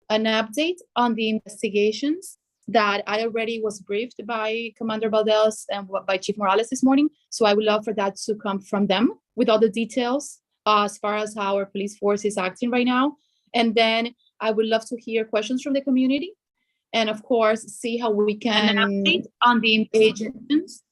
an update on the investigations that I already was briefed by Commander Valdez and by Chief Morales this morning. So I would love for that to come from them with all the details as far as how our police force is acting right now. And then I would love to hear questions from the community. And of course, see how we can update on the investigations,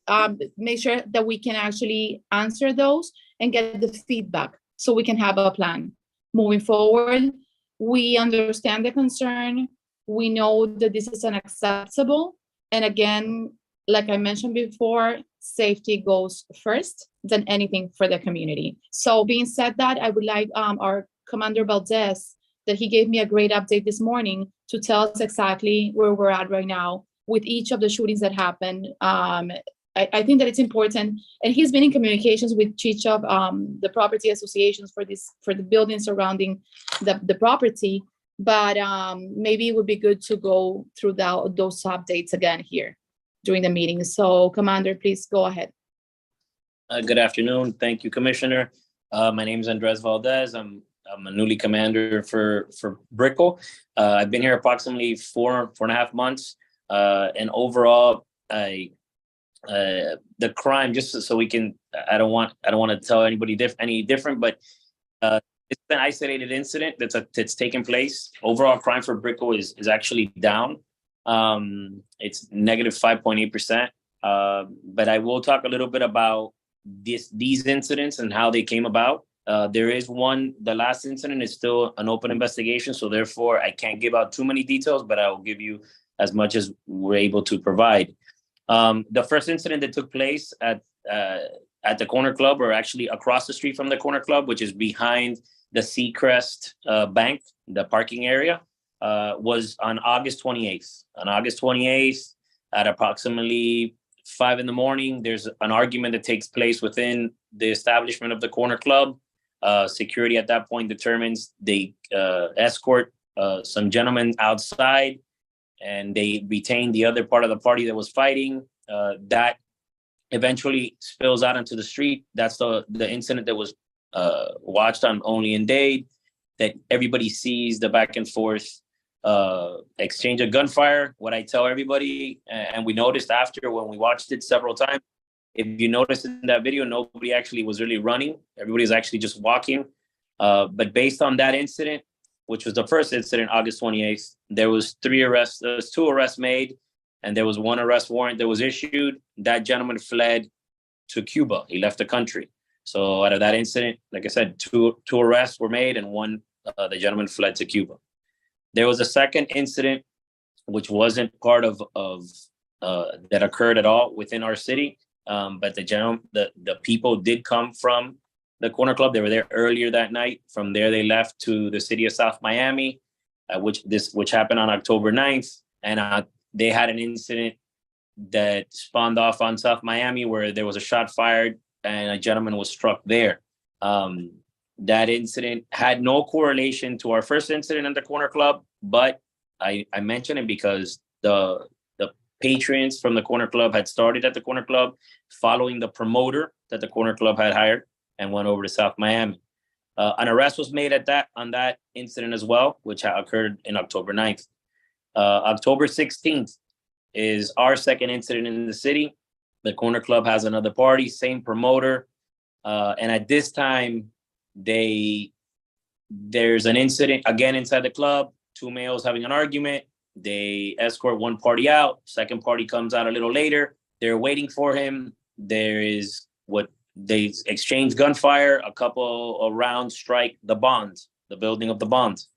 make sure that we can actually answer those and get the feedback so we can have a plan moving forward. We understand the concern. We know that this is unacceptable. And again, like I mentioned before, safety goes first than anything for the community. So being said that, I would like our Commander Valdez, that he gave me a great update this morning to tell us exactly where we're at right now with each of the shootings that happened. I think that it's important, and he's been in communications with each of the property associations for the buildings surrounding the property, but maybe it would be good to go through those updates again here during the meeting. So Commander, please go ahead. Good afternoon. Thank you, Commissioner. My name is Andres Valdez. I'm a newly commander for Brickell. I've been here approximately four and a half months. And overall, the crime, just so we can, I don't want to tell anybody any different, but it's an isolated incident that's taken place. Overall crime for Brickell is actually down. It's negative 5.8%. But I will talk a little bit about these incidents and how they came about. There is the last incident is still an open investigation, so therefore I can't give out too many details, but I will give you as much as we're able to provide. The first incident that took place at the Corner Club, or actually across the street from the Corner Club, which is behind the Seacrest Bank, the parking area, was on August 28th. On August 28th, at approximately 5 a.m, there's an argument that takes place within the establishment of the Corner Club. Security at that point determines they escort some gentlemen outside, and they retain the other part of the party that was fighting. That eventually spills out into the street. That's the incident that was watched on Only in Dade, that everybody sees the back and forth exchange of gunfire. What I tell everybody, and we noticed after when we watched it several times, if you notice in that video, nobody actually was really running. Everybody was actually just walking. But based on that incident, which was the first incident, August 28th, there was 2 arrests made, and there was 1 arrest warrant that was issued. That gentleman fled to Cuba. He left the country. So out of that incident, like I said, two arrests were made, and the gentleman fled to Cuba. There was a second incident, which wasn't part of that occurred at all within our city. But the people did come from the Corner Club. They were there earlier that night. From there, they left to the city of South Miami, which happened on October 9th. And they had an incident that spawned off on South Miami where there was a shot fired and a gentleman was struck there. That incident had no correlation to our first incident at the Corner Club, but I mention it because the patrons from the Corner Club had started at the Corner Club following the promoter that the Corner Club had hired and went over to South Miami. An arrest was made on that incident as well, which occurred in October 9th. October 16th is our second incident in the city. The Corner Club has another party, same promoter. And at this time, there's an incident again inside the club, 2 males having an argument. They escort one party out. Second party comes out a little later. They're waiting for him. There is they exchange gunfire. A couple of rounds strike the building of the bonds.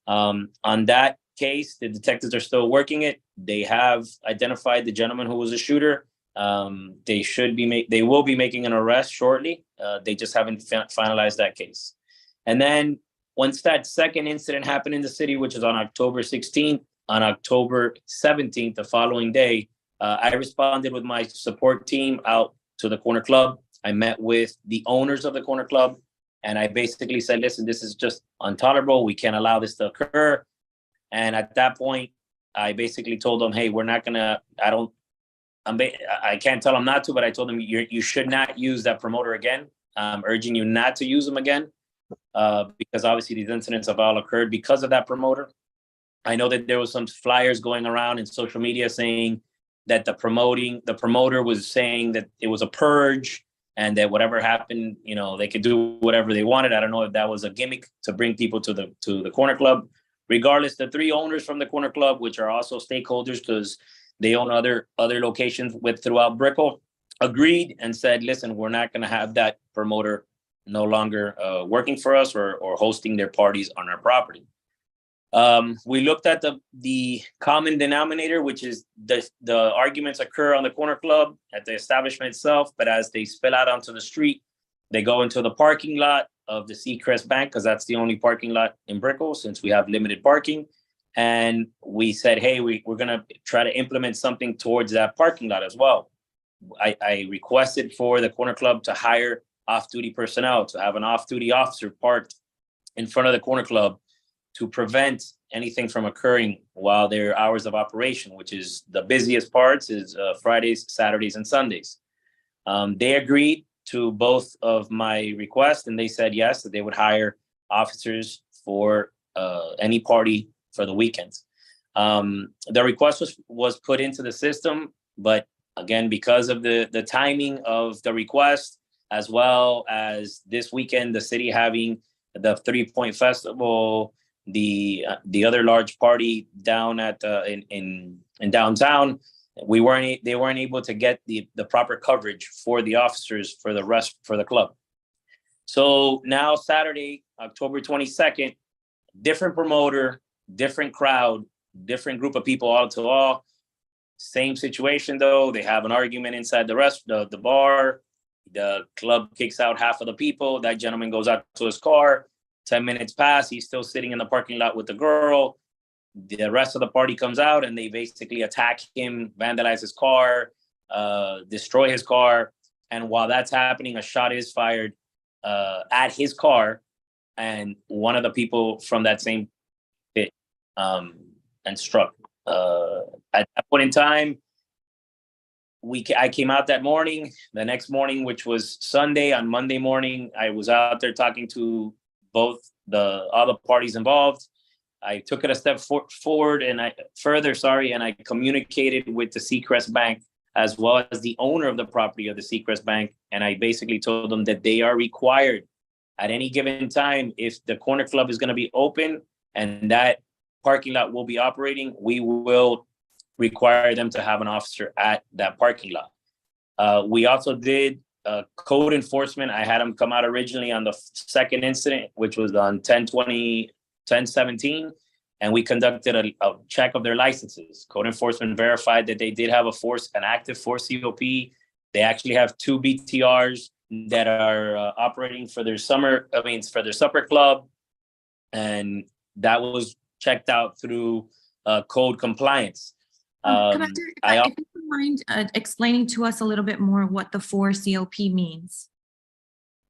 On that case, the detectives are still working it. They have identified the gentleman who was a shooter. They will be making an arrest shortly. They just haven't finalized that case. And then once that second incident happened in the city, which is on October 16th, on October 17th, the following day, I responded with my support team out to the Corner Club. I met with the owners of the Corner Club, and I basically said, listen, this is just intolerable. We can't allow this to occur. And at that point, I basically told them, hey, we're not going to, I can't tell them not to, but I told them you should not use that promoter again. I'm urging you not to use them again, because obviously these incidents have all occurred because of that promoter. I know that there was some flyers going around in social media saying that the promoter was saying that it was a purge and that whatever happened, they could do whatever they wanted. I don't know if that was a gimmick to bring people to the Corner Club. Regardless, the three owners from the Corner Club, which are also stakeholders because they own other locations throughout Brickell, agreed and said, listen, we're not going to have that promoter no longer working for us or hosting their parties on our property. We looked at the common denominator, which is the arguments occur on the Corner Club at the establishment itself, but as they spill out onto the street, they go into the parking lot of the Seacrest Bank, because that's the only parking lot in Brickell since we have limited parking. And we said, hey, we're going to try to implement something towards that parking lot as well. I requested for the Corner Club to hire off-duty personnel, to have an off-duty officer parked in front of the Corner Club to prevent anything from occurring while their hours of operation, which is the busiest parts is Fridays, Saturdays, and Sundays. They agreed to both of my requests, and they said yes, that they would hire officers for any party for the weekends. The request was put into the system, but again, because of the timing of the request, as well as this weekend, the city having the 3 Point Festival, the other large party down at in downtown, they weren't able to get the proper coverage for the officers for the club. So now Saturday, October 22nd, different promoter, different crowd, different group of people, all to all. Same situation though. They have an argument inside the bar. The club kicks out half of the people. That gentleman goes out to his car. 10 minutes pass. He's still sitting in the parking lot with the girl. The rest of the party comes out and they basically attack him, vandalize his car, destroy his car. And while that's happening, a shot is fired at his car. And one of the people from that same pit and struck. At that point in time, I came out that morning. The next morning, which was Sunday, on Monday morning, I was out there talking to both all the parties involved. I took it a step forward and I communicated with the Seacrest Bank as well as the owner of the property of the Seacrest Bank. And I basically told them that they are required at any given time, if the Corner Club is going to be open and that parking lot will be operating, we will require them to have an officer at that parking lot. We also did code enforcement. I had them come out originally on the second incident, which was on 10/17, and we conducted a check of their licenses. Code enforcement verified that they did have an active force COP. They actually have 2 BTRs that are operating for their supper club, and that was checked out through code compliance. Commander, if you don't mind explaining to us a little bit more what the 4 COP means.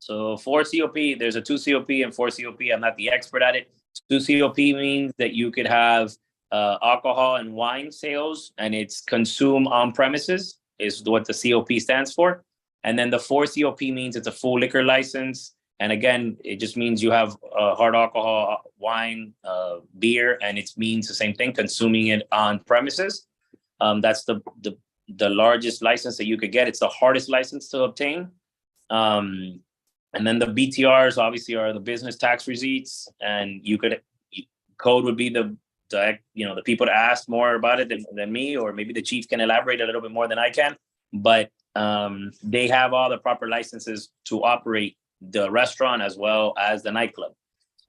So 4 COP, there's a 2 COP and 4 COP. I'm not the expert at it. 2 COP means that you could have alcohol and wine sales, and it's consumed on premises is what the COP stands for. And then the 4 COP means it's a full liquor license. And again, it just means you have hard alcohol, wine, beer, and it means the same thing, consuming it on premises. That's the largest license that you could get. It's the hardest license to obtain. And then the BTRs obviously are the business tax receipts, and code would be the people to ask more about it than me, or maybe the chief can elaborate a little bit more than I can. But they have all the proper licenses to operate the restaurant as well as the nightclub.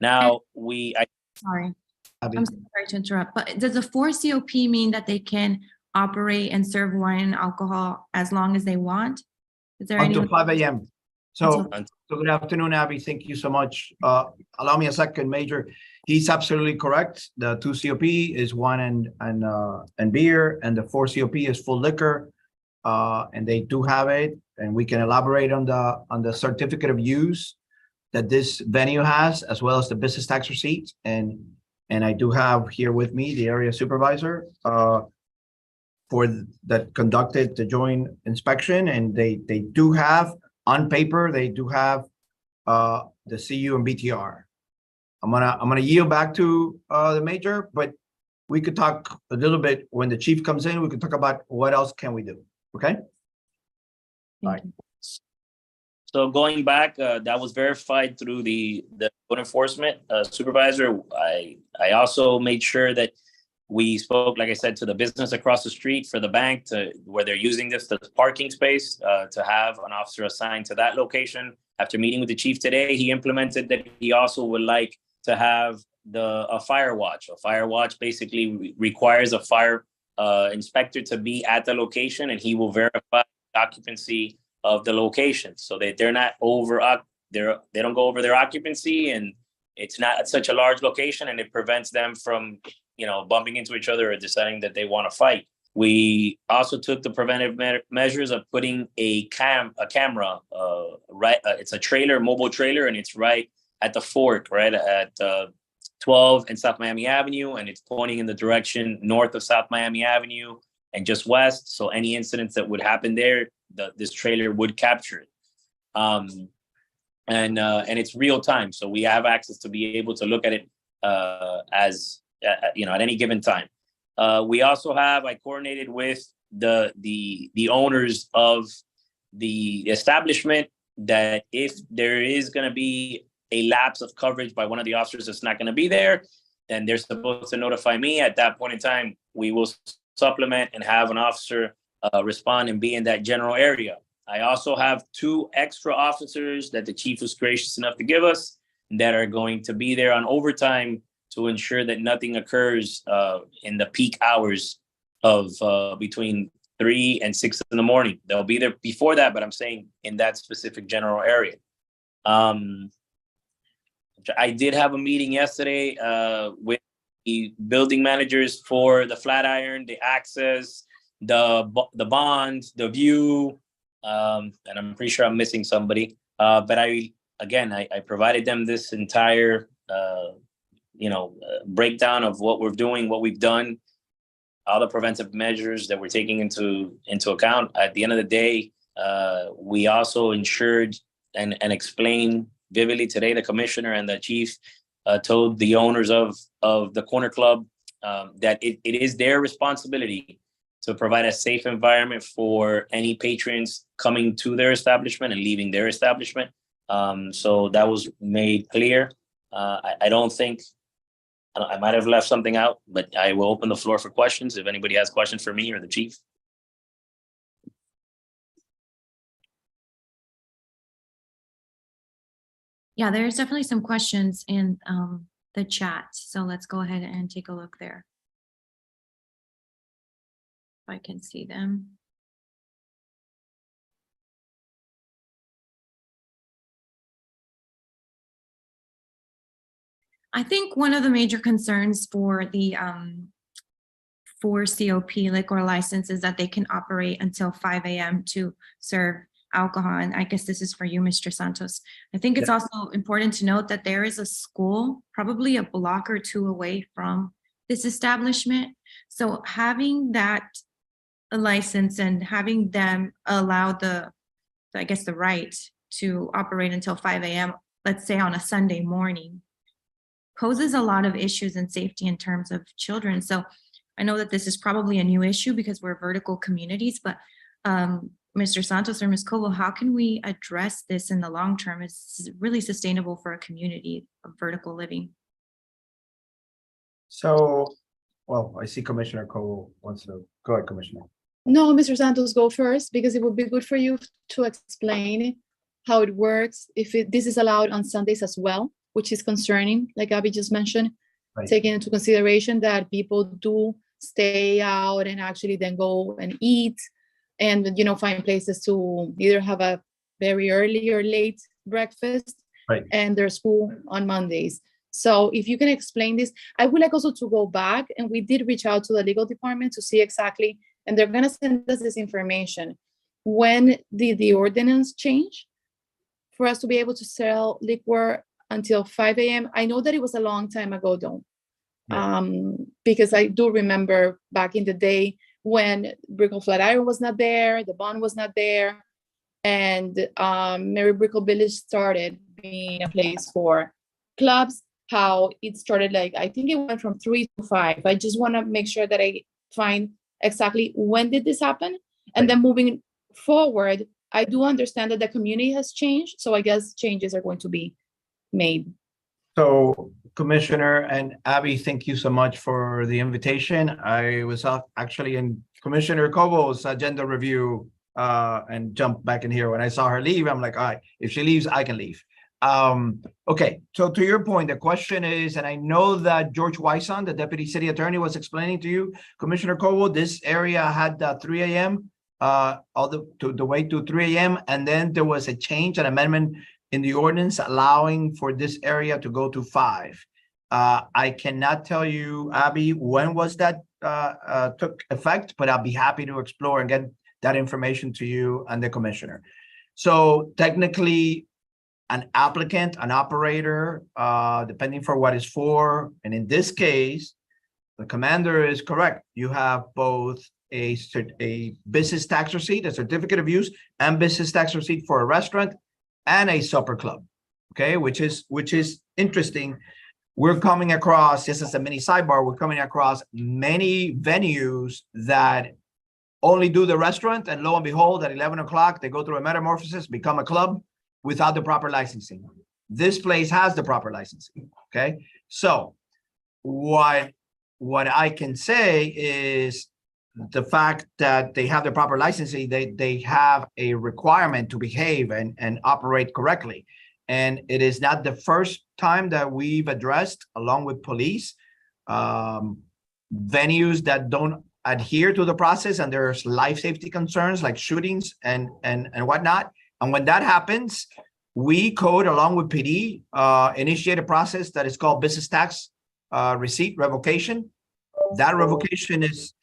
Now Sorry, I'm sorry to interrupt, but does the 4 COP mean that they can operate and serve wine and alcohol as long as they want? Is there until 5 a.m. So good afternoon, Abby. Thank you so much. Allow me a second, Major. He's absolutely correct. The 2 COP is wine and beer, and the 4 COP is full liquor. And they do have it, and we can elaborate on the certificate of use that this venue has, as well as the business tax receipt. And I do have here with me the area supervisor that conducted the joint inspection, and they do have on paper, they do have the CU and BTR. I'm gonna yield back to the Major, but we could talk a little bit when the chief comes in. We could talk about what else can we do. Okay. Thank you. So going back, that was verified through the code enforcement supervisor. I also made sure that we spoke, like I said, to the business across the street for the bank to where they're using this as parking space to have an officer assigned to that location. After meeting with the chief today, he implemented that he also would like to have a fire watch. A fire watch basically requires a fire inspector to be at the location, and he will verify occupancy of the location, so that they're not they don't go over their occupancy, and it's not at such a large location, and it prevents them from bumping into each other or deciding that they want to fight. We also took the preventive measures of putting a camera right. It's a mobile trailer, and it's right at the fork, right at 12 and South Miami Avenue, and it's pointing in the direction north of South Miami Avenue and just west. So any incidents that would happen there, this trailer would capture it. And it's real time, so we have access to be able to look at it at any given time. We also I coordinated with the owners of the establishment that if there is going to be a lapse of coverage by one of the officers that's not going to be there, then they're supposed to notify me. At that point in time, we will supplement and have an officer respond and be in that general area. I also have 2 extra officers that the chief was gracious enough to give us that are going to be there on overtime to ensure that nothing occurs in the peak hours of between 3 and 6 in the morning. They'll be there before that, but I'm saying in that specific general area. I did have a meeting yesterday with the building managers for the Flatiron, the Access, the Bond, the View, and I'm pretty sure I'm missing somebody. But I provided them this entire breakdown of what we're doing, what we've done, all the preventive measures that we're taking into account. At the end of the day, we also ensured and explained vividly today. The commissioner and the chief told the owners of the Corner Club that it is their responsibility to provide a safe environment for any patrons coming to their establishment and leaving their establishment. So that was made clear. I don't think I might have left something out, but I will open the floor for questions if anybody has questions for me or the chief. Yeah, there's definitely some questions in the chat. So let's go ahead and take a look there. If I can see them. I think one of the major concerns for the for COP liquor license is that they can operate until 5 a.m. to serve alcohol. And I guess this is for you, Mr. Santos. I think it's also important to note that there is a school probably a block or 2 away from this establishment. So having that license and having them allow the right to operate until 5 a.m., let's say on a Sunday morning, poses a lot of issues in safety in terms of children. So I know that this is probably a new issue because we're vertical communities, but Mr. Santos or Ms. Cobo, how can we address this in the long term? It's really sustainable for a community of vertical living. So, well, I see Commissioner Cobo wants to go ahead, Commissioner. No, Mr. Santos, go first, because it would be good for you to explain how it works, if this is allowed on Sundays as well, which is concerning, like Abby just mentioned, Right. taking into consideration that people do stay out and actually then go and eat and, find places to either have a very early or late breakfast, Right. and there's school on Mondays. So if you can explain this, I would like also to go back, and we did reach out to the legal department to see exactly, and they're gonna send us this information. When did the ordinance change for us to be able to sell liquor until 5 a.m.? I know that it was a long time ago though. Yeah. Because I do remember back in the day when Brickell Flatiron was not there, the Bond was not there, and Mary Brickell Village started being a place for clubs how it started. Like, I think it went from 3 to 5. I just want to make sure that I find exactly when did this happen. And then moving forward, I do understand that the community has changed. So I guess changes are going to be made. So Commissioner and Abby, thank you so much for the invitation. I was actually in Commissioner Cobo's agenda review and jumped back in here. When I saw her leave, I'm like, all right, if she leaves, I can leave. Okay, so to your point, the question is, and I know that George Wyson, the deputy city attorney, was explaining to you, Commissioner Cobo, this area had 3 a.m. All the way to 3 a.m. And then there was a change, an amendment in the ordinance allowing for this area to go to 5. I cannot tell you, Abby, when was that took effect, but I'll be happy to explore and get that information to you and the commissioner. So technically, an applicant, an operator, depending for what it's for, and in this case, the commander is correct. You have both a business tax receipt, a certificate of use, and business tax receipt for a restaurant and a supper club, okay, which is interesting. We're coming across, just as a mini sidebar, we're coming across many venues that only do the restaurant, and lo and behold, at 11 o'clock, they go through a metamorphosis, become a club without the proper licensing. This place has the proper licensing, okay? So what I can say is the fact that they have the proper licensing, they have a requirement to behave and operate correctly. And it is not the first time that we've addressed, along with police, venues that don't adhere to the process, and there's life safety concerns like shootings and whatnot. And when that happens, we code, along with PD, initiate a process that is called business tax receipt revocation. That revocation is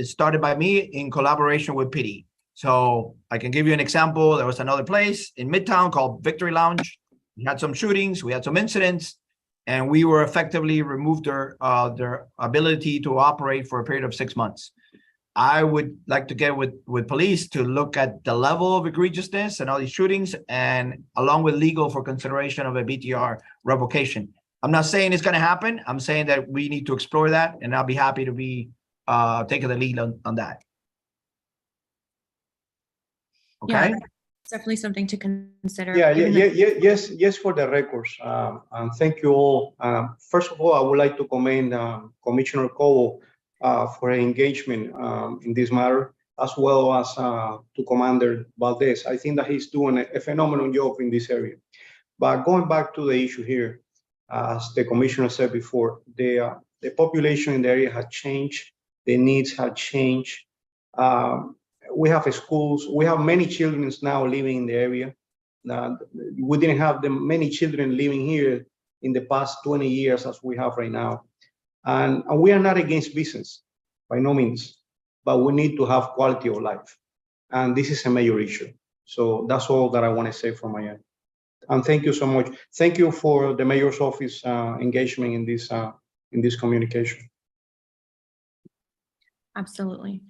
started by me in collaboration with PD. So I can give you an example. There was another place in Midtown called Victory Lounge. We had some shootings, we had some incidents, and we were effectively removed their ability to operate for a period of 6 months. I would like to get with police to look at the level of egregiousness and all these shootings, and along with legal for consideration of a BTR revocation. I'm not saying it's going to happen. I'm saying that we need to explore that, and I'll be happy to be taking the lead on that. Okay. Yeah, it's definitely something to consider. Yes, for the records. And thank you all. First of all, I would like to commend Commissioner Cobo for her engagement in this matter, as well as to Commander Valdez. I think that he's doing a phenomenal job in this area. But going back to the issue here, as the commissioner said before, the population in the area had changed, the needs had changed. We have schools, we have many children now living in the area. We didn't have many children living here in the past 20 years as we have right now. And we are not against business, by no means, but we need to have quality of life. And this is a major issue. So that's all that I want to say from my end. And thank you so much. Thank you for the mayor's office engagement in this communication. Absolutely.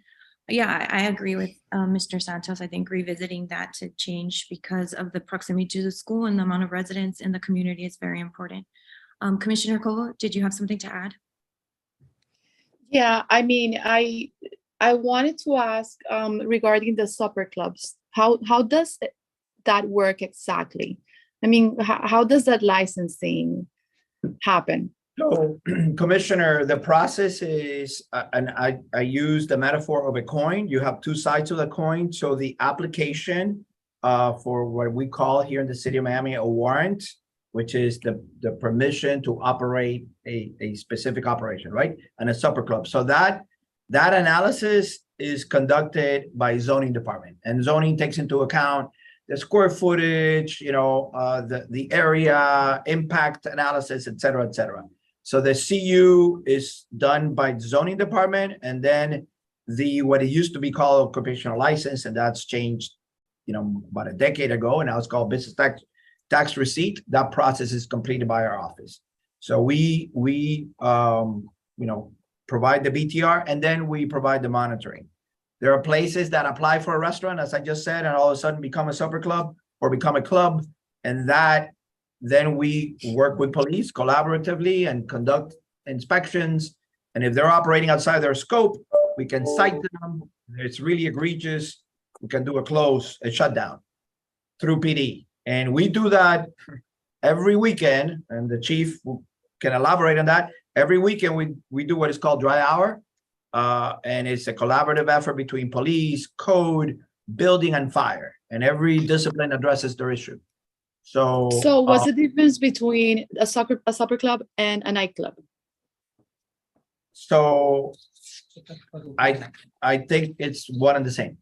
Yeah, I agree with Mr. Santos. I think revisiting that to change because of the proximity to the school and the amount of residents in the community is very important. Commissioner Cobo, did you have something to add? Yeah, I mean, I wanted to ask regarding the supper clubs. How does that work exactly? I mean, how does that licensing happen? So, Commissioner, the process is, and I use the metaphor of a coin. You have two sides of the coin. So the application for what we call here in the city of Miami a warrant, which is the permission to operate a specific operation, right? And a supper club. So that analysis is conducted by zoning department, and zoning takes into account the square footage, the area, impact analysis, et cetera, et cetera. So the CU is done by the zoning department, and then what it used to be called occupational license, and that's changed, about a decade ago, and now it's called business tax receipt. That process is completed by our office. So we provide the BTR, and then we provide the monitoring. There are places that apply for a restaurant, as I just said, and all of a sudden become a supper club or become a club, and that then we work with police collaboratively and conduct inspections. And if they're operating outside their scope, we can cite them. If it's really egregious, we can do a shutdown through PD. And we do that every weekend, and the chief can elaborate on that. Every weekend, we do what is called dry hour. And it's a collaborative effort between police, code, building, and fire. And every discipline addresses their issue. So what's the difference between a soccer club and a nightclub? So I think it's one and the same.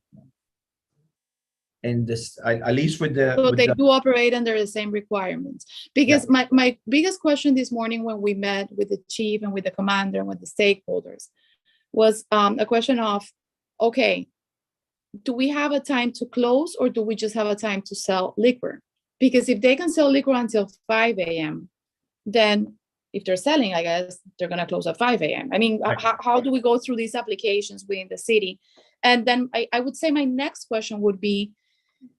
And this, at least with the. So they do operate under the same requirements. Because my biggest question this morning when we met with the chief and with the commander and with the stakeholders was a question of, okay, do we have a time to close or do we just have a time to sell liquor? Because if they can sell liquor until 5 a.m., then if they're selling, I guess they're going to close at 5 a.m. I mean, how do we go through these applications within the city? And then I would say my next question would be,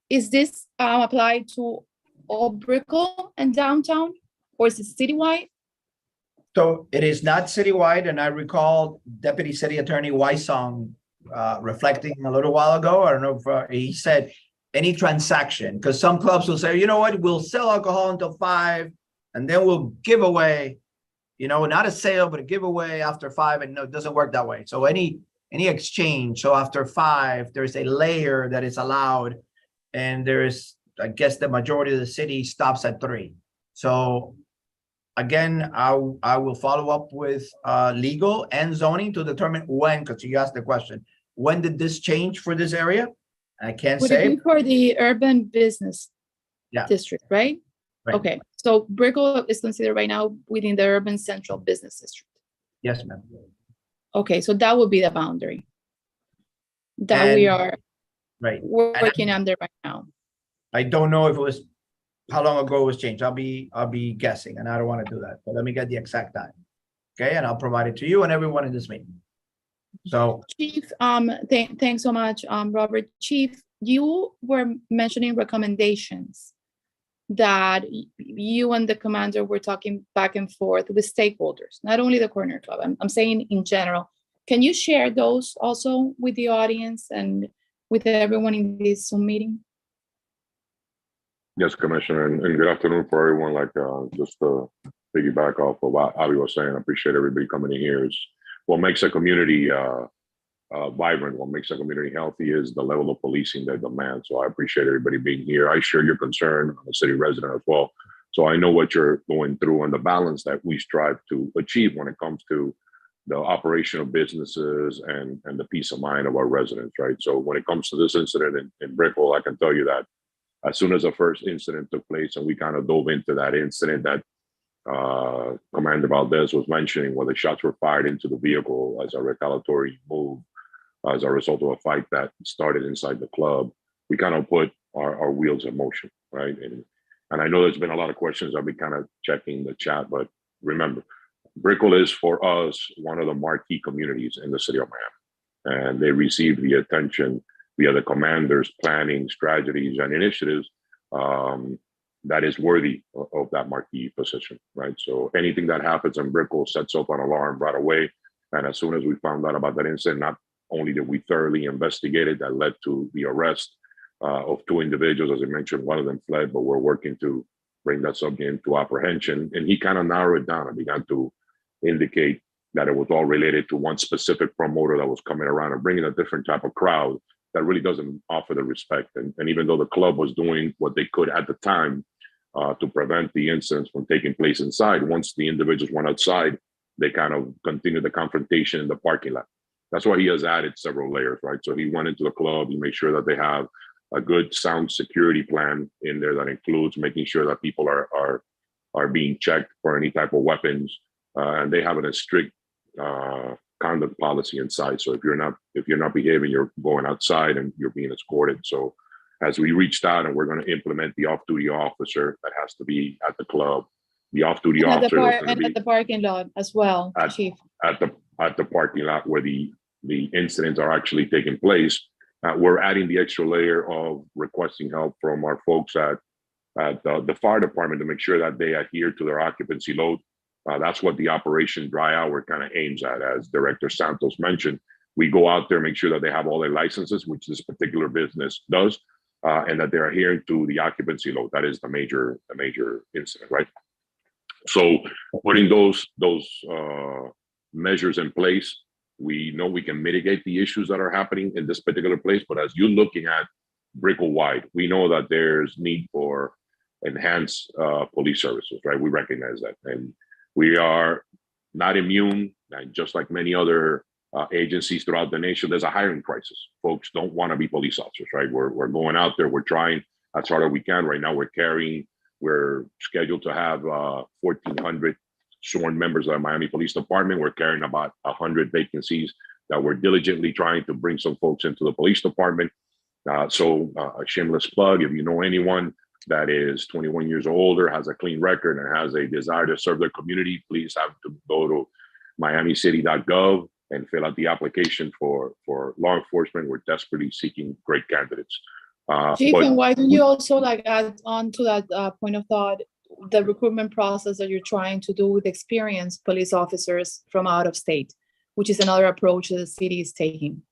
is this applied to all Brickell and downtown, or is it citywide? So it is not citywide, and I recall Deputy City Attorney Wysong reflecting a little while ago. I don't know if he said any transaction, because some clubs will say, you know what, we'll sell alcohol until 5, and then we'll give away, you know, not a sale, but a giveaway after 5, and no, it doesn't work that way. So any exchange, so after 5, there's a layer that is allowed, and there's, I guess, the majority of the city stops at 3. So again, I will follow up with legal and zoning to determine when, because you asked the question, when did this change for this area? I can't Would say. it be for the urban business district, right? Right. Okay, so Brickell is considered right now within the urban central business district. Yes, ma'am. Okay, so that would be the boundary that we are working under right now. I don't know if it was, how long ago it was changed. I'll be guessing, and I don't want to do that, but let me get the exact time. Okay, and I'll provide it to you and everyone in this meeting. So Chief, thanks so much, Robert. Chief, you were mentioning recommendations that you and the commander were talking back and forth with stakeholders, not only the Corner Club. I'm saying in general. Can you share those also with the audience and with everyone in this Zoom meeting? Yes, Commissioner, and good afternoon for everyone. Like just to piggyback off of what Avi was saying, I appreciate everybody coming in here. Is what makes a community vibrant, what makes a community healthy is the level of policing they demand. So I appreciate everybody being here. I share your concern. I'm a city resident as well. So I know what you're going through and the balance that we strive to achieve when it comes to the operation of businesses and the peace of mind of our residents, right? So when it comes to this incident in Brickell, I can tell you that as soon as the first incident took place and we kind of dove into that incident that Commander Valdez was mentioning, where the shots were fired into the vehicle as a retaliatory move as a result of a fight that started inside the club, we kind of put our wheels in motion, right? And I know there's been a lot of questions. I'll be kind of checking the chat, but remember, Brickell is for us one of the marquee communities in the city of Miami, and they receive the attention via the commander's planning, strategies, and initiatives that is worthy of that marquee position, right? So anything that happens in Brickell sets up an alarm right away. And as soon as we found out about that incident, not only did we thoroughly investigate it, that led to the arrest of 2 individuals. As I mentioned, one of them fled, but we're working to bring that subject into apprehension. And he kind of narrowed it down and began to indicate that it was all related to one specific promoter that was coming around and bringing a different type of crowd that really doesn't offer the respect. And even though the club was doing what they could at the time to prevent the incidents from taking place inside, once the individuals went outside, they kind of continued the confrontation in the parking lot. That's why he has added several layers, right? So he went into the club, he made sure that they have a good sound security plan in there that includes making sure that people are being checked for any type of weapons, and they have a strict conduct policy inside. So if you're not behaving, you're going outside and you're being escorted. So as we reached out, and we're going to implement the off-duty officer that has to be at the club, the off-duty officer at the parking lot as well, Chief. At the parking lot where the incidents are actually taking place. We're adding the extra layer of requesting help from our folks at at the fire department to make sure that they adhere to their occupancy load. That's what the Operation Dry Hour kind of aims at, as Director Santos mentioned. We go out there, make sure that they have all their licenses, which this particular business does, and that they're adhering to the occupancy load. That is the major incident, right? So putting those measures in place, we know we can mitigate the issues that are happening in this particular place. But as you're looking at Brickell wide, we know that there's need for enhanced police services, right? We recognize that, and we are not immune. And just like many other agencies throughout the nation, there's a hiring crisis. Folks don't want to be police officers, right? We're going out there, we're trying as hard as we can. Right now, we're scheduled to have 1,400 sworn members of the Miami Police Department. We're carrying about 100 vacancies that we're diligently trying to bring some folks into the police department. So a shameless plug, if you know anyone that is 21 years or older, has a clean record, and has a desire to serve their community, please have to go to miamicity.gov and fill out the application for law enforcement. We're desperately seeking great candidates. Chief, and why don't you also add on to that point of thought, the recruitment process that you're trying to do with experienced police officers from out of state, which is another approach that the city is taking.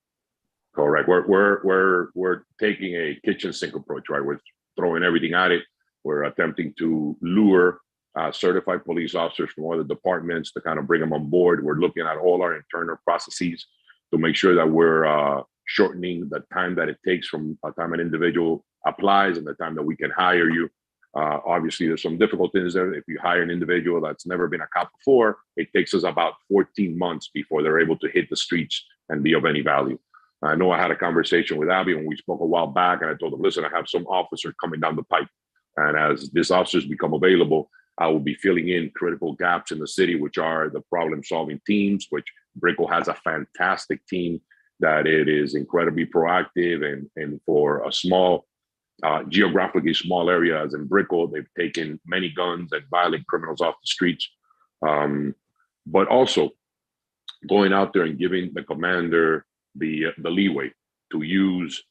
Correct. We're taking a kitchen sink approach, right? We're throwing everything at it. We're attempting to lure certified police officers from other departments to kind of bring them on board. We're looking at all our internal processes to make sure that we're shortening the time that it takes from the time an individual applies and the time that we can hire you. Obviously, there's some difficult things there. If you hire an individual that's never been a cop before, it takes us about 14 months before they're able to hit the streets and be of any value. I know I had a conversation with Abby when we spoke a while back, and I told him, listen, I have some officers coming down the pipe. And as these officers become available, I will be filling in critical gaps in the city, which are the problem-solving teams, which Brickell has a fantastic team that it is incredibly proactive, and for a small, geographically small area as in Brickell, they've taken many guns and violent criminals off the streets. But also going out there and giving the commander the leeway to use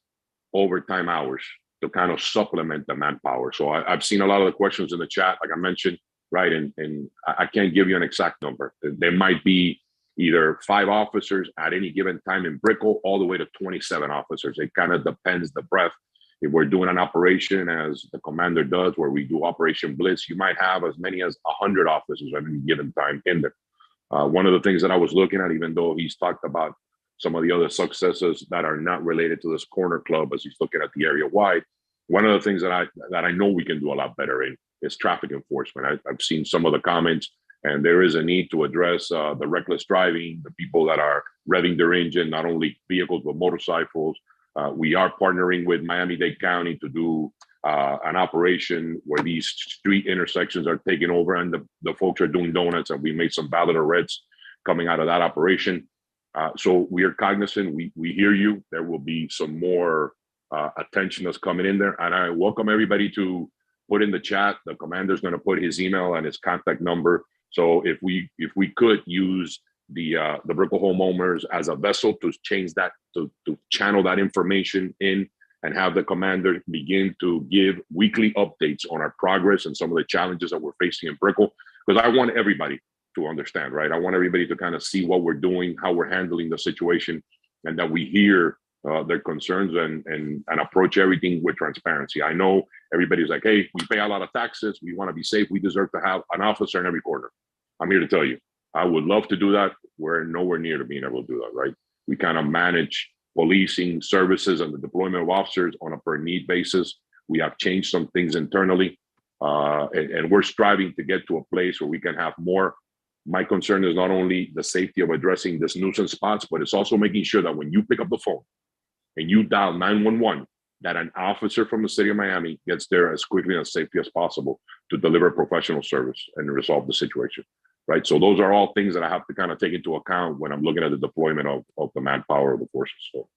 overtime hours to kind of supplement the manpower. So I've seen a lot of the questions in the chat, like I mentioned, right? And I can't give you an exact number. There might be either 5 officers at any given time in Brickell, all the way to 27 officers. It kind of depends the breadth. If we're doing an operation, as the commander does, where we do Operation Blitz, you might have as many as 100 officers at any given time in there. One of the things that I was looking at, even though he's talked about some of the other successes that are not related to this corner club, as he's looking at the area wide, one of the things that I know we can do a lot better in is traffic enforcement. I've seen some of the comments, and there is a need to address the reckless driving, the people that are revving their engine, not only vehicles, but motorcycles. We are partnering with Miami-Dade County to do an operation where these street intersections are taken over and the folks are doing donuts, and we made some valid arrests coming out of that operation. So we are cognizant, we hear you. There will be some more attention that's coming in there. And I welcome everybody to put in the chat. The commander's going to put his email and his contact number. So if we could use the Brickell homeowners as a vessel to change that, to channel that information in, and have the commander begin to give weekly updates on our progress and some of the challenges that we're facing in Brickell, because I want everybody to understand, right? I want everybody to kind of see what we're doing, how we're handling the situation, and that we hear their concerns and approach everything with transparency. I know everybody's like, hey, we pay a lot of taxes, we want to be safe, we deserve to have an officer in every corner. I'm here to tell you, I would love to do that. We're nowhere near to being able to do that, right? We kind of manage policing services and the deployment of officers on a per need basis. We have changed some things internally, and we're striving to get to a place where we can have more. My concern is not only the safety of addressing this nuisance spots, but it's also making sure that when you pick up the phone and you dial 911, that an officer from the city of Miami gets there as quickly and as safely as possible to deliver professional service and resolve the situation, right? So those are all things that I have to kind of take into account when I'm looking at the deployment of the manpower of the forces. So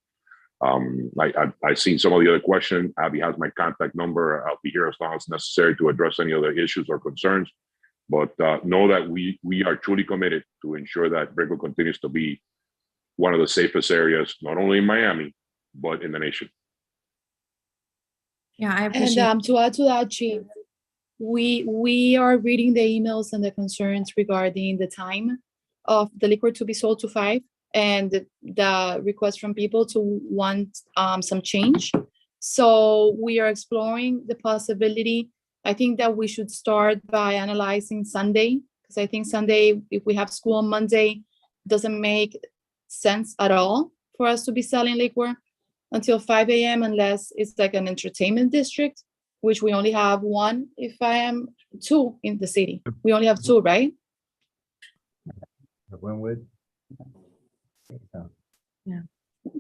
I've seen some of the other questions. Abby has my contact number. I'll be here as long as necessary to address any other issues or concerns. But know that we are truly committed to ensure that Brickell continues to be one of the safest areas, not only in Miami, but in the nation. Yeah, I appreciate. And to add to that, Chief, we are reading the emails and the concerns regarding the time of the liquor to be sold to 5 and the request from people to want some change. So we are exploring the possibility. I think that we should start by analyzing Sunday, because I think Sunday, if we have school on Monday, doesn't make sense at all for us to be selling liquor until 5 a.m. unless it's like an entertainment district, which we only have one, if I am two in the city. We only have two, right? Winwood.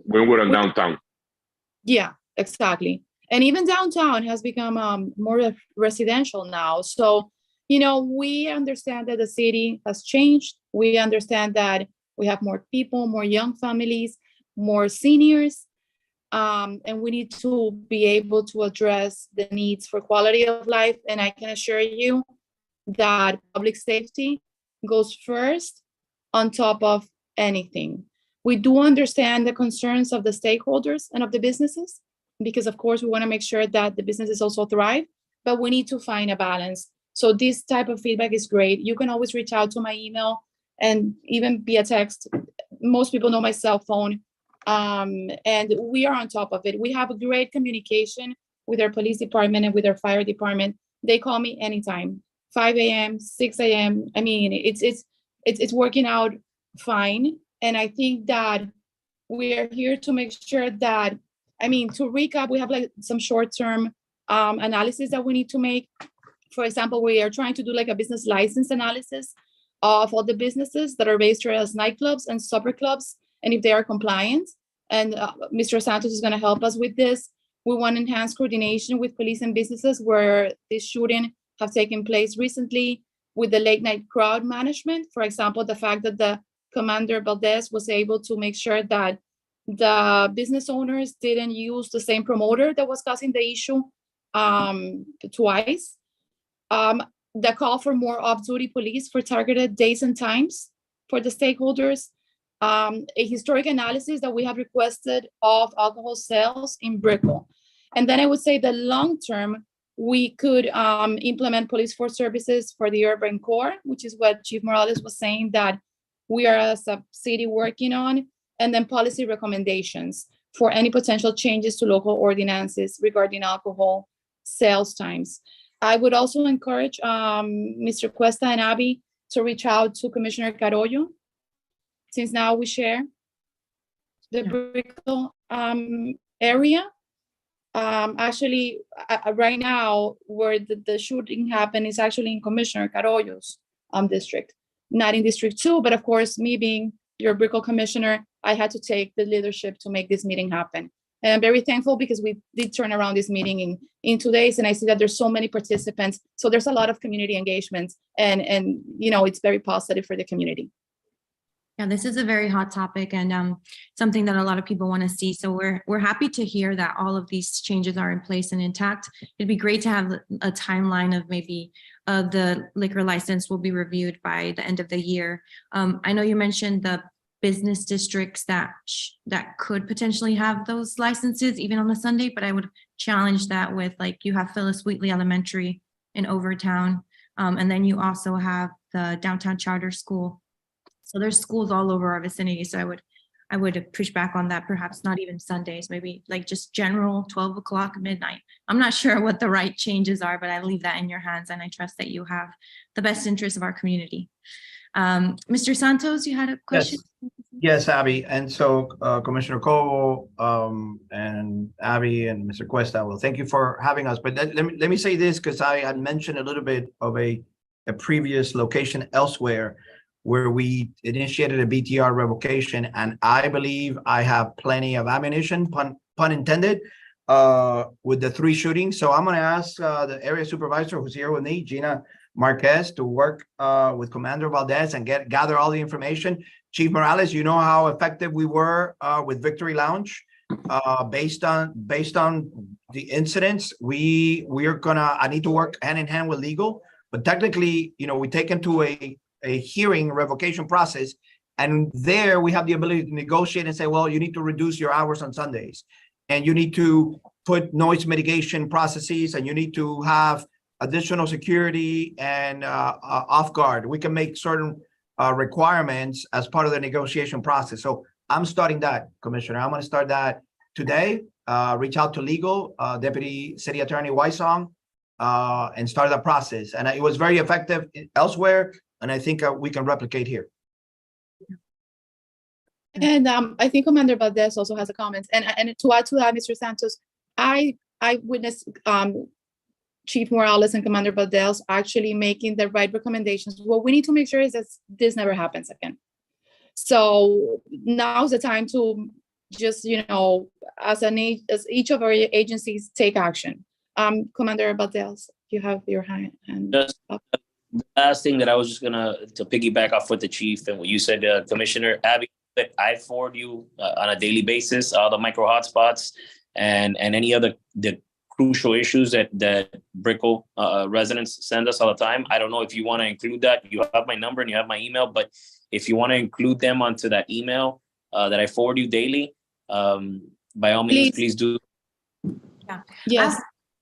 Winwood and downtown. Yeah, exactly. And even downtown has become more residential now. So, we understand that the city has changed. We understand that we have more people, more young families, more seniors. And we need to be able to address the needs for quality of life. And I can assure you that public safety goes first on top of anything. We do understand the concerns of the stakeholders and of the businesses, because of course we want to make sure that the businesses also thrive, but we need to find a balance. So this type of feedback is great. You can always reach out to my email and even via text. Most people know my cell phone. And we are on top of it. We have a great communication with our police department and with our fire department. They call me anytime, 5 a.m., 6 a.m. I mean, it's working out fine. And I think that we are here to make sure that, to recap, we have like some short-term analysis that we need to make. For example, we are trying to do like a business license analysis of all the businesses that are registered as nightclubs and supper clubs, and if they are compliant. And Mr. Santos is going to help us with this. We want enhanced coordination with police and businesses where this shooting have taken place recently, with the late night crowd management. For example, the fact that the Commander Valdez was able to make sure that the business owners didn't use the same promoter that was causing the issue twice. The call for more off-duty police for targeted days and times for the stakeholders. A historic analysis that we have requested of alcohol sales in Brickell. And then I would say the long term, we could implement police force services for the urban core, which is what Chief Morales was saying that we are as a city working on, and then policy recommendations for any potential changes to local ordinances regarding alcohol sales times. I would also encourage Mr. Cuesta and Abby to reach out to Commissioner Carollo, since now we share the Brickell area. Actually, right now, where the shooting happened is actually in Commissioner Carollo's district, not in District 2. But of course, me being your Brickell commissioner, I had to take the leadership to make this meeting happen. And I'm very thankful because we did turn around this meeting in 2 days, and I see that there's so many participants. So there's a lot of community engagement, and it's very positive for the community. Yeah, this is a very hot topic and something that a lot of people want to see. So we're happy to hear that all of these changes are in place and intact. It'd be great to have a timeline of maybe the liquor license will be reviewed by the end of the year. I know you mentioned the business districts that could potentially have those licenses even on a Sunday, but I would challenge that with, like, you have Phyllis Wheatley Elementary in Overtown, and then you also have the Downtown Charter School. So there's schools all over our vicinity. So I would push back on that. Perhaps not even Sundays, maybe like just general 12 o'clock midnight. I'm not sure what the right changes are, but I leave that in your hands, and I trust that you have the best interest of our community. Mr. Santos, you had a question? Yes, Abby. And so Commissioner Cobo and Abby and Mr. Cuesta, well, thank you for having us. But let me say this, because I had mentioned a little bit of a previous location elsewhere where we initiated a BTR revocation, and I believe I have plenty of ammunition, pun intended, with the 3 shootings. So I'm going to ask the area supervisor who's here with me, Gina Marquez, to work with Commander Valdez and gather all the information. Chief Morales, you know how effective we were with Victory Lounge. Based on the incidents, I need to work hand in hand with legal, but technically, we take them to a hearing revocation process, and there we have the ability to negotiate and say, well, you need to reduce your hours on Sundays, and you need to put noise mitigation processes, and you need to have additional security and off guard. We can make certain requirements as part of the negotiation process. So I'm starting that, Commissioner. I'm going to start that today. Reach out to legal, Deputy City Attorney Wysong, and start the process. And it was very effective elsewhere, and I think we can replicate here. And I think Commander Valdez also has a comment. And to add to that, Mr. Santos, I witnessed Chief Morales and Commander Valdez actually making the right recommendations. What we need to make sure is that this never happens again. So now's the time to just, as each of our agencies take action. Commander Valdez, you have your hand up. The last thing that I was just to piggyback off with the chief and what you said, Commissioner Abby, that I forward you on a daily basis all the micro hotspots and any other the crucial issues that Brickell residents send us all the time. I don't know if you want to include that. You have my number and you have my email, but if you want to include them onto that email that I forward you daily, by all means, please do. Yeah. Yes.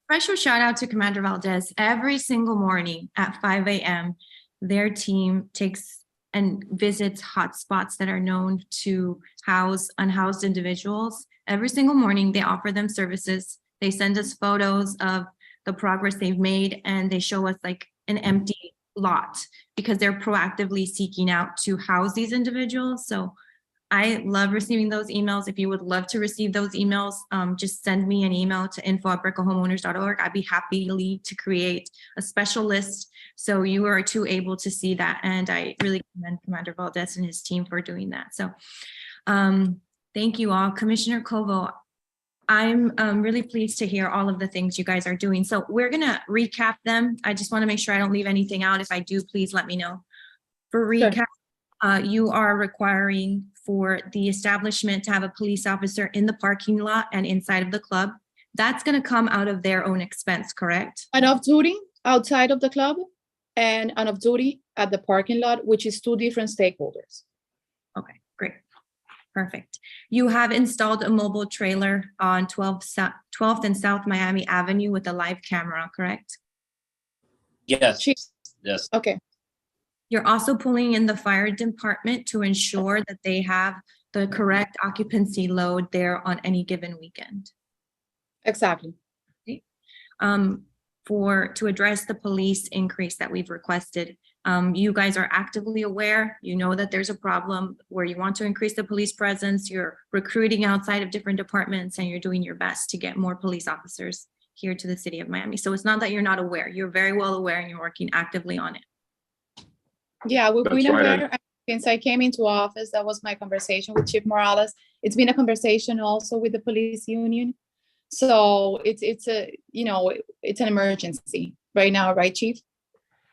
Special shout out to Commander Valdez. Every single morning at 5 a.m., their team takes and visits hotspots that are known to house unhoused individuals. Every single morning, they offer them services. They send us photos of the progress they've made, and they show us like an empty lot because they're proactively seeking out to house these individuals. So I love receiving those emails. If you would love to receive those emails, just send me an email to info@brickellhomeowners.org. I'd be happy to create a special list so you are too able to see that. And I really commend Commander Valdez and his team for doing that. So thank you all. Commissioner Covo, I'm really pleased to hear all of the things you guys are doing. So we're gonna recap them. I just wanna make sure I don't leave anything out. If I do, please let me know. For recap, you are requiring for the establishment to have a police officer in the parking lot and inside of the club. That's going to come out of their own expense, correct? An off-duty outside of the club and an off-duty at the parking lot, which is two different stakeholders. Okay, great. Perfect. You have installed a mobile trailer on 12th and South Miami Avenue with a live camera, correct? Yes. Yes. Okay. You're also pulling in the fire department to ensure that they have the correct occupancy load there on any given weekend. Exactly. Okay. To address the police increase that we've requested, you guys are actively aware, you know that there's a problem where you want to increase the police presence, you're recruiting outside of different departments, and you're doing your best to get more police officers here to the city of Miami. So it's not that you're not aware, you're very well aware and you're working actively on it. Yeah, we've been That's right. aware since I came into office. That was my conversation with Chief Morales. It's been a conversation also with the police union. So it's an emergency right now, right, Chief?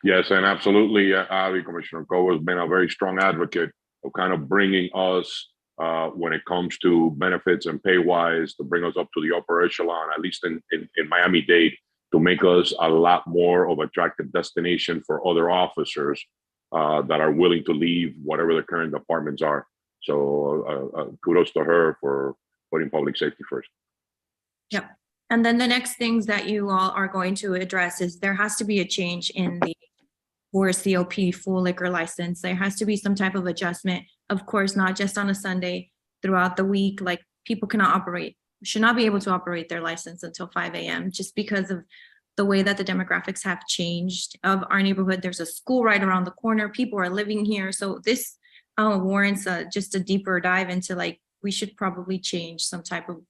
Yes, and absolutely, Avi, Commissioner Covo has been a very strong advocate of kind of bringing us, when it comes to benefits and pay-wise, to bring us up to the upper echelon, at least in Miami-Dade, to make us a lot more of an attractive destination for other officers that are willing to leave whatever the current departments are. So kudos to her for putting public safety first. Yep. And then the next things that you all are going to address is there has to be a change in the for COP full liquor license. There has to be some type of adjustment. Of course, not just on a Sunday, throughout the week. Like, people should not be able to operate their license until 5 a.m. just because of the way that the demographics have changed of our neighborhood. There's a school right around the corner. People are living here. So this warrants just a deeper dive into, like, we should probably change some type of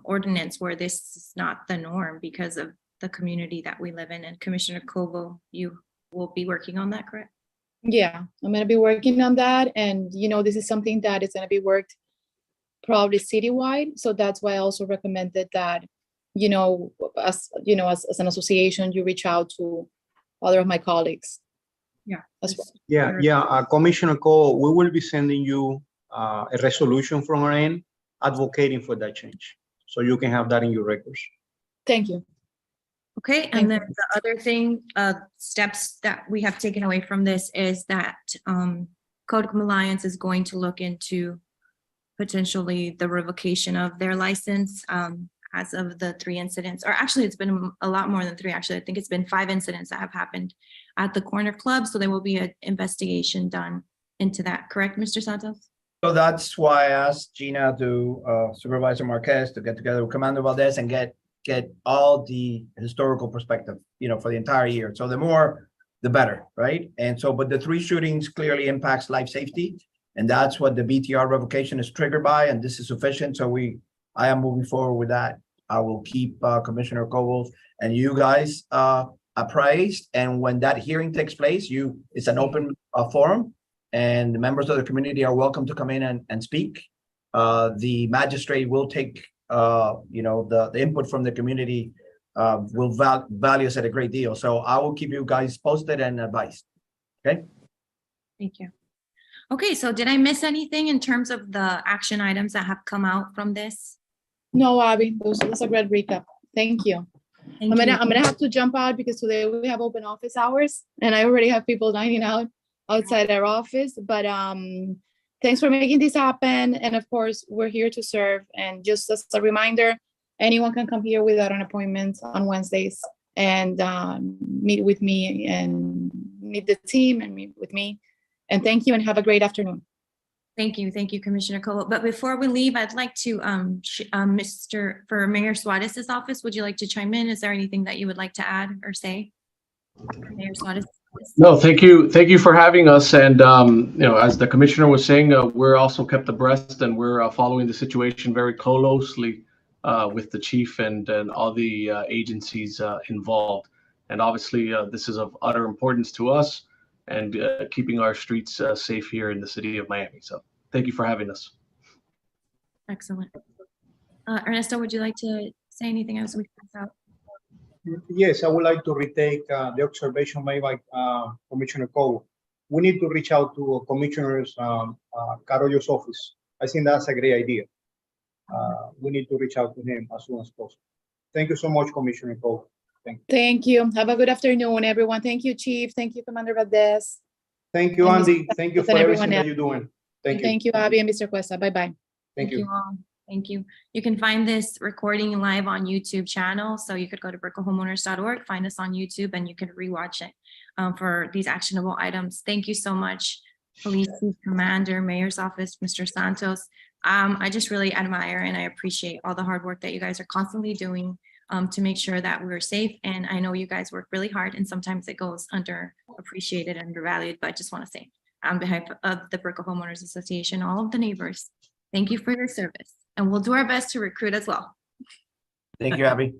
ordinance where this is not the norm because of the community that we live in. And Commissioner Covo, you will be working on that, correct? Yeah, I'm going to be working on that. And, this is something that is going to be worked probably citywide. So that's why I also recommended that, as an association, you reach out to other of my colleagues. Yeah. As well. Yeah. Commissioner Cole, we will be sending you a resolution from our end advocating for that change. So you can have that in your records. Thank you. Okay, and then the other thing, steps that we have taken away from this is that Code of Compliance is going to look into potentially the revocation of their license. as of the 3 incidents, or actually it's been a lot more than 3. Actually, I think it's been 5 incidents that have happened at the corner club. So there will be an investigation done into that. Correct, Mr. Santos? So that's why I asked Gina to Supervisor Marquez to get together with Commander Valdez and get all the historical perspective, for the entire year. So the more, the better, right? And so, but the 3 shootings clearly impacts life safety, and that's what the BTR revocation is triggered by, and this is sufficient. So I am moving forward with that. I will keep Commissioner Cobos and you guys appraised, and when that hearing takes place, it's an open forum, and the members of the community are welcome to come in and speak. The magistrate will take, the input from the community will value us at a great deal. So I will keep you guys posted and advised. Okay. Thank you. Okay, so did I miss anything in terms of the action items that have come out from this? No, Abby, that's a great recap. Thank you. Thank I'm you. gonna have to jump out because today we have open office hours and I already have people dining out outside our office. But thanks for making this happen. And of course, we're here to serve. And just as a reminder, anyone can come here without an appointment on Wednesdays and meet with me and meet the team and meet with me. And thank you and have a great afternoon. Thank you, Commissioner Cole. But before we leave, I'd like to, for Mayor Suarez's office, would you like to chime in? Is there anything that you would like to add or say? Mayor Suarez. No, thank you for having us. And as the commissioner was saying, we're also kept abreast, and we're following the situation very closely with the chief and all the agencies involved. And obviously, this is of utter importance to us and keeping our streets safe here in the city of Miami. So thank you for having us. Excellent. Ernesto, would you like to say anything as we pass out? Yes, I would like to retake the observation made by Commissioner Cole. We need to reach out to Commissioner Carollo's office. I think that's a great idea. We need to reach out to him as soon as possible. Thank you so much, Commissioner Cole. Thank you. Thank you. Have a good afternoon, everyone. Thank you, Chief. Thank you, Commander Valdez. Thank you, And Andy. Thank you for everything that else. you're doing. Thank you. Thank you, Abby and Mr. Cuesta. Bye-bye. Thank you. All. Thank you. You can find this recording live on YouTube channel. So you could go to brickellhomeowners.org, find us on YouTube, and you can rewatch it for these actionable items. Thank you so much, Police Chief Commander, Mayor's Office, Mr. Santos. I just really admire and I appreciate all the hard work that you guys are constantly doing to make sure that we're safe. And I know you guys work really hard, and sometimes it goes underappreciated and undervalued, but I just want to say on behalf of the Brickell Homeowners Association, all of the neighbors, thank you for your service. And we'll do our best to recruit as well. Thank you, Abby.